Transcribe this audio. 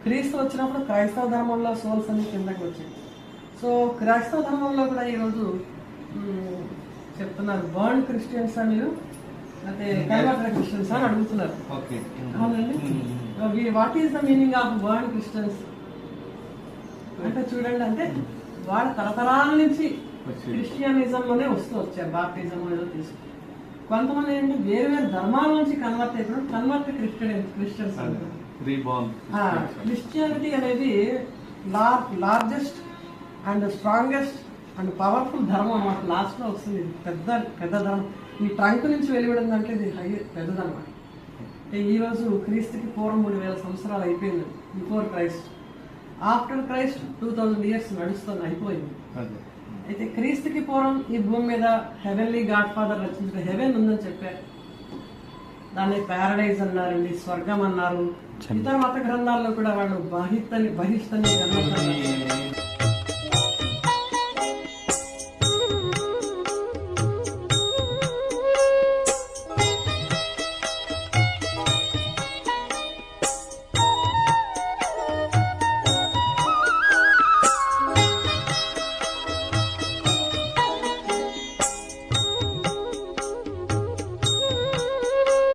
క్రీస్తు వచ్చినప్పుడు క్రైస్తవ ధర్మంలో సోల్స్ అన్ని కిందకి వచ్చాయి. సో క్రైస్తవ ధర్మంలో కూడా ఈరోజు చెప్తున్నారు బర్న్ క్రిస్టియన్స్ అని, అయితే కన్వర్టెడ్ క్రిస్టియన్స్ అని అడుగుతున్నారు. అవునండి, what is the meaning of burn Christians అంటే చూడండి, అంటే వాళ్ళ తరతరాల నుంచి క్రిస్టియనిజంలోనే వస్తూ వచ్చారు, బాప్టిజం ఏదో తీసుకు. కొంతమంది ఏంటి వేరు వేరు ధర్మాల నుంచి కన్వర్ట్ అయిపోవడం కన్వర్ట్ క్రిస్టియన్స్ అంటారు. క్రిస్టియానిటీ అనేది largest and strongest and powerful ధర్మం అన్నమాట. లాస్ట్ లో వస్తుంది పెద్ద పెద్ద ధర్మం. ఈ ట్రంక్ నుంచి వెలువడింది అంటే ఇది పెద్దదన్నమాట. ఈ రోజు క్రీస్తుకి పూర్వం 3000 సంవత్సరాలు అయిపోయింది. Before Christ, after Christ 2000 years నడుస్తుంది, అయిపోయింది. అయితే క్రీస్తుకి పూర్వం ఈ భూమి మీద హెవెన్లీ గాడ్ ఫాదర్ రచించిన హెవెన్ ఉందని చెప్పారు. దాన్ని ప్యారడైజ్ అన్నారండి, స్వర్గం అన్నారు. ఇతర మత గ్రంథాల్లో కూడా వాళ్ళు బహిష్టని